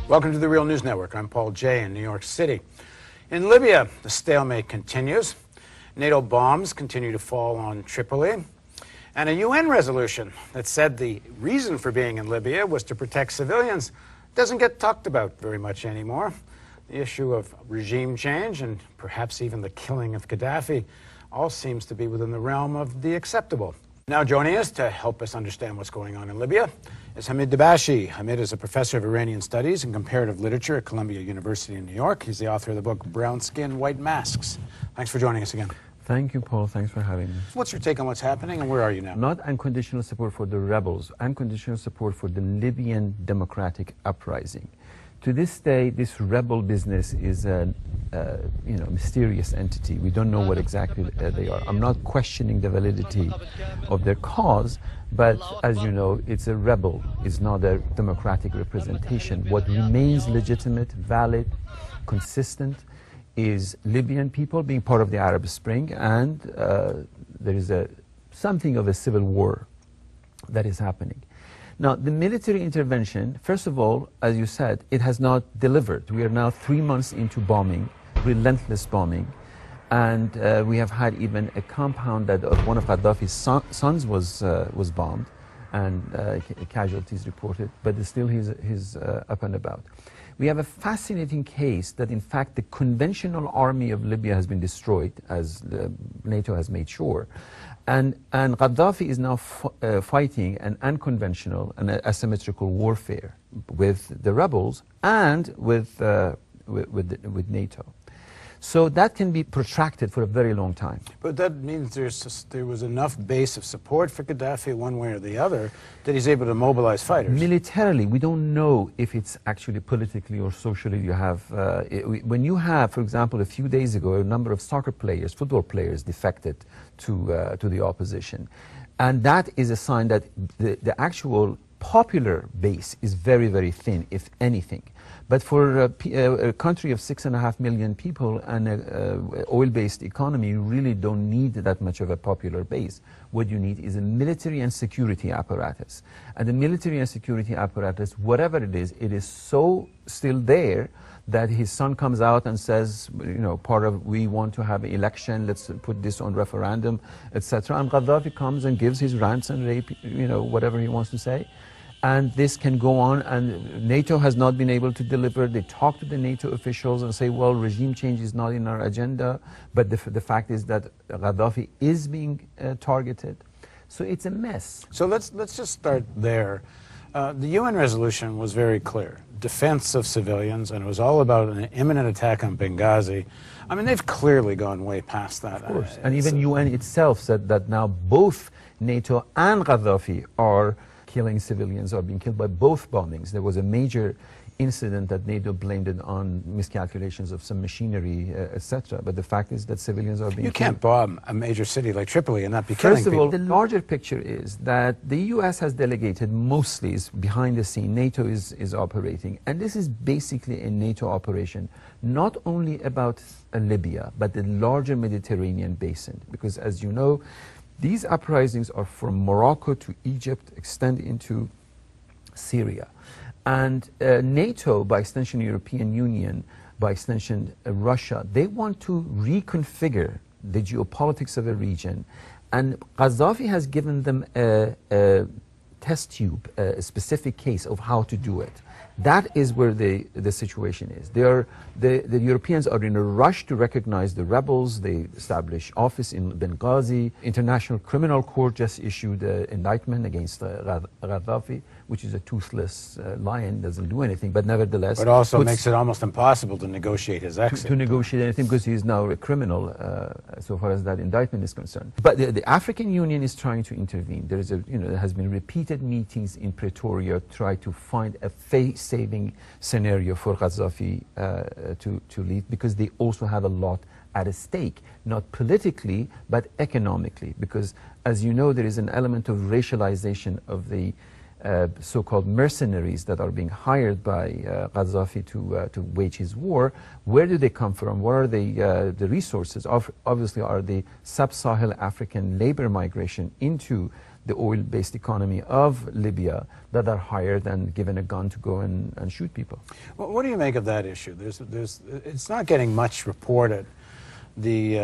Welcome to the Real News Network. I'm Paul Jay in New York City. In Libya, the stalemate continues. NATO bombs continue to fall on Tripoli. And a UN resolution that said the reason for being in Libya was to protect civilians doesn't get talked about very much anymore. The issue of regime change and perhaps even the killing of Kadafi all seems to be within the realm of the acceptable. Now joining us to help us understand what's going on in Libya is Hamid Dabashi. Hamid is a professor of Iranian Studies and Comparative Literature at Columbia University in New York. He's the author of the book Brown Skin, White Masks. Thanks for joining us again. Thank you, Paul. Thanks for having me. What's your take on what's happening and where are you now? Not unconditional support for the rebels, unconditional support for the Libyan democratic uprising. To this day, this rebel business is a mysterious entity. We don't know what exactly they are. I'm not questioning the validity of their cause, but as you know, it's a rebel. It's not a democratic representation. What remains legitimate, valid, consistent is Libyan people being part of the Arab Spring, and there is something of a civil war that is happening. Now, the military intervention, first of all, as you said, it has not delivered. We are now 3 months into bombing, relentless bombing, and we have had even a compound that one of Kadafi's sons was bombed, and casualties reported, but still he's up and about. We have a fascinating case that, in fact, the conventional army of Libya has been destroyed, as NATO has made sure. And Gaddafi is now fighting an unconventional and asymmetrical warfare with the rebels and with NATO. So that can be protracted for a very long time. But that means there was enough base of support for Gaddafi one way or the other that he's able to mobilize fighters. Militarily, we don't know if it's actually politically or socially. You have, when you have, for example, a few days ago, a number of soccer players, football players defected to the opposition. And that is a sign that the actual popular base is very, very thin, if anything. But for a country of 6.5 million people and an oil-based economy, you really don't need that much of a popular base. What you need is a military and security apparatus. And the military and security apparatus, whatever it is so still there that his son comes out and says, we want to have an election, let's put this on referendum, etc. And Gaddafi comes and gives his rants and rape, whatever he wants to say. And this can go on, and NATO has not been able to deliver. They talk to the NATO officials and say, well, regime change is not in our agenda, but the fact is that Gaddafi is being targeted. So it's a mess. So let's just start there. The UN resolution was very clear. Defense of civilians, and it was all about an imminent attack on Benghazi. I mean, they've clearly gone way past that. Of course, and even UN itself said that now both NATO and Gaddafi are killing civilians, are being killed by both bombings. There was a major incident that NATO blamed it on miscalculations of some machinery, etc. But the fact is that civilians are being killed. You can't bomb a major city like Tripoli and not be killing people. First of all, the larger picture is that the US has delegated, mostly is behind the scene, NATO is operating. And this is basically a NATO operation, not only about Libya, but the larger Mediterranean basin. Because as you know, these uprisings are from Morocco to Egypt, extend into Syria. And NATO, by extension European Union, by extension Russia, they want to reconfigure the geopolitics of a region. And Gaddafi has given them a test tube, a specific case of how to do it. That is where the situation is. The Europeans are in a rush to recognize the rebels. They establish office in Benghazi. International Criminal Court just issued an indictment against Gaddafi, which is a toothless lion, doesn't do anything, but nevertheless... But also makes it almost impossible to negotiate his exit. To negotiate anything, because he is now a criminal, so far as that indictment is concerned. But the African Union is trying to intervene. There is there has been repeated meetings in Pretoria to try to find a face-saving scenario for Gaddafi to lead, because they also have a lot at stake, not politically, but economically. Because, as you know, there is an element of racialization of the so-called mercenaries that are being hired by Gaddafi to wage his war. Where do they come from? What are the resources? Obviously are the sub-Sahel African labor migration into the oil-based economy of Libya that are hired and given a gun to go and shoot people. Well, what do you make of that issue? It's not getting much reported. The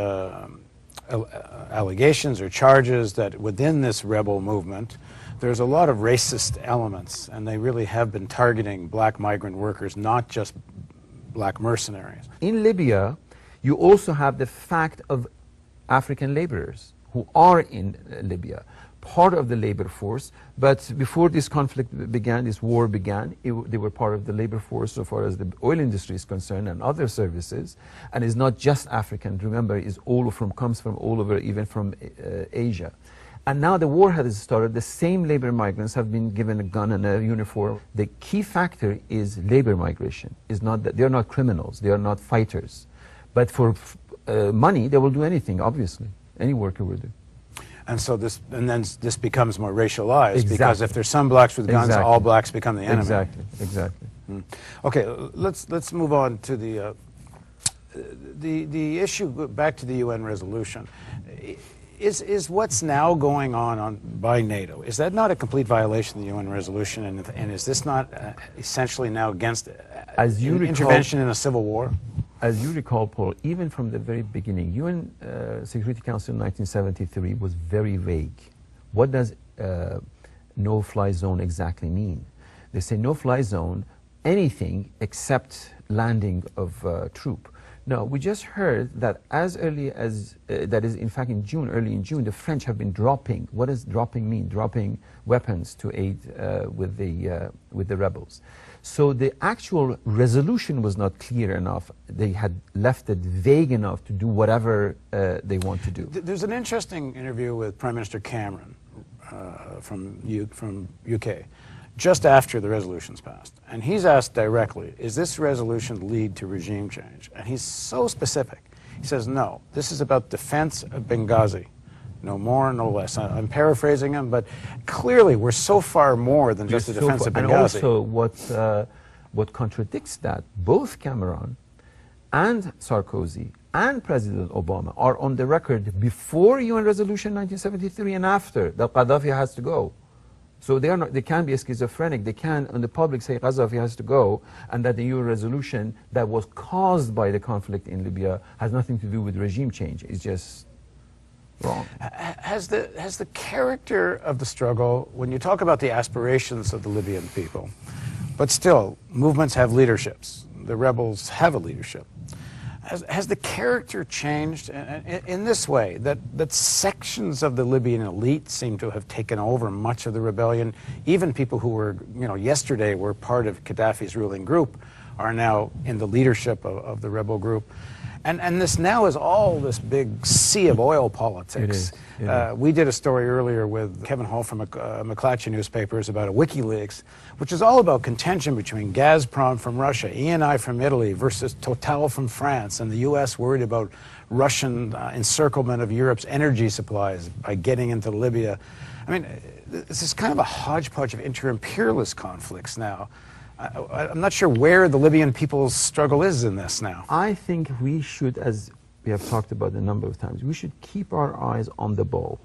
allegations or charges that within this rebel movement, there's a lot of racist elements, and they really have been targeting black migrant workers, not just black mercenaries. In Libya, you also have the fact of African laborers who are in Libya, part of the labor force, but before this conflict began, this war began, they were part of the labor force so far as the oil industry is concerned and other services, and it's not just African. Remember, it's comes from all over, even from Asia. And now the war has started. The same labor migrants have been given a gun and a uniform. The key factor is labor migration. Is not that they're not criminals, they are not fighters, but for money they will do anything. Obviously, any worker will do. And so then this becomes more racialized, because if there's some blacks with guns, all blacks become the enemy. Exactly. Okay, let's move on to the issue. Back to the UN resolution. Is what's now going on by NATO, is that not a complete violation of the UN resolution, and is this not essentially now against intervention in a civil war? As you recall, Paul, even from the very beginning, UN Security Council in 1973 was very vague. What does no-fly zone exactly mean? They say no-fly zone, anything except landing of troop. No, we just heard that as early as, that is in fact in June, early in June, the French have been dropping. What does dropping mean? Dropping weapons to aid with the rebels. So the actual resolution was not clear enough. They had left it vague enough to do whatever they want to do. There's an interesting interview with Prime Minister Cameron from UK. Just after the resolution's passed. And he's asked directly, is this resolution lead to regime change? And he's so specific. He says, no, this is about defense of Benghazi. No more, no less. I'm paraphrasing him, but clearly we're so far more than just the defense of Benghazi. And also what contradicts that, both Cameron and Sarkozy and President Obama are on the record before UN Resolution 1973 and after that Kadafi has to go. So they can't be schizophrenic. They can, on the public, say Gaddafi has to go, and that the UN resolution that was caused by the conflict in Libya has nothing to do with regime change. It's just wrong. Has the character of the struggle, when you talk about the aspirations of the Libyan people, but still, movements have leaderships. The rebels have a leadership. Has the character changed in this way, that sections of the Libyan elite seem to have taken over much of the rebellion? Even people who were, yesterday were part of Gaddafi's ruling group are now in the leadership of the rebel group. And this now is all this big sea of oil politics. It is. We did a story earlier with Kevin Hall from McClatchy newspapers about a WikiLeaks, which is all about contention between Gazprom from Russia, Eni from Italy versus Total from France, and the U.S. worried about Russian encirclement of Europe's energy supplies by getting into Libya. I mean, this is kind of a hodgepodge of inter-imperialist conflicts now. I'm not sure where the Libyan people's struggle is in this now. I think we should, as we have talked about a number of times, we should keep our eyes on the ball.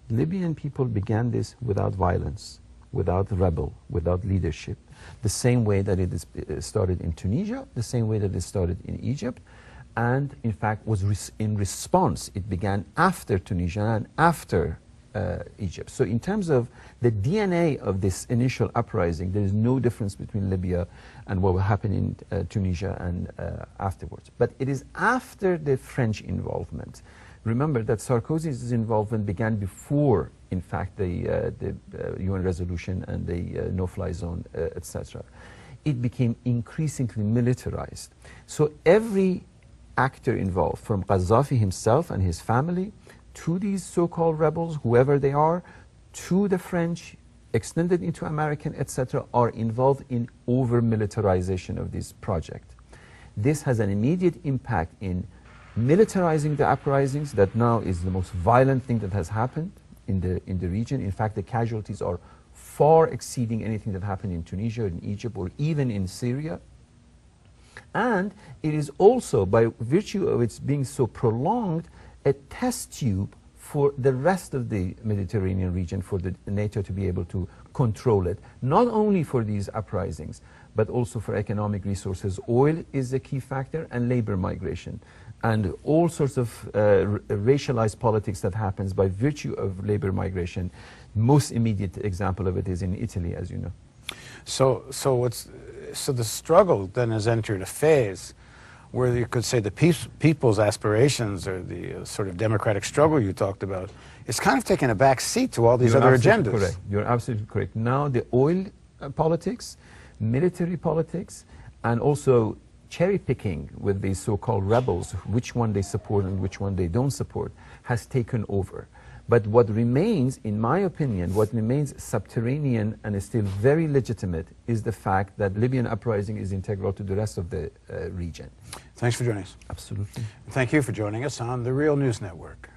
Libyan people began this without violence, without rebel, without leadership. The same way that it started in Tunisia, the same way that it started in Egypt, and in fact was in response. It began after Tunisia and after Egypt. So in terms of the DNA of this initial uprising, there is no difference between Libya and what will happen in Tunisia and afterwards. But it is after the French involvement. Remember that Sarkozy's involvement began before, in fact, the UN resolution and the no-fly zone, etc. It became increasingly militarized. So every actor involved, from Gaddafi himself and his family, to these so-called rebels, whoever they are, to the French, extended into American, etc., are involved in over-militarization of this project. This has an immediate impact in militarizing the uprisings. That now is the most violent thing that has happened in the region. In fact, the casualties are far exceeding anything that happened in Tunisia, in Egypt, or even in Syria. And it is also, by virtue of its being so prolonged, a test tube for the rest of the Mediterranean region, for the NATO to be able to control it, not only for these uprisings, but also for economic resources. Oil is a key factor, and labor migration, and all sorts of racialized politics that happens by virtue of labor migration. Most immediate example of it is in Italy, as you know. So the struggle then has entered a phase where you could say the people's aspirations, or the sort of democratic struggle you talked about, it's kind of taking a back seat to all these other agendas. Correct. You're absolutely correct. Now the oil politics, military politics, and also cherry picking with these so-called rebels, which one they support and which one they don't support, has taken over. But what remains, in my opinion, what remains subterranean and is still very legitimate is the fact that Libyan uprising is integral to the rest of the region. Thanks for joining us. Absolutely. Thank you for joining us on the Real News Network.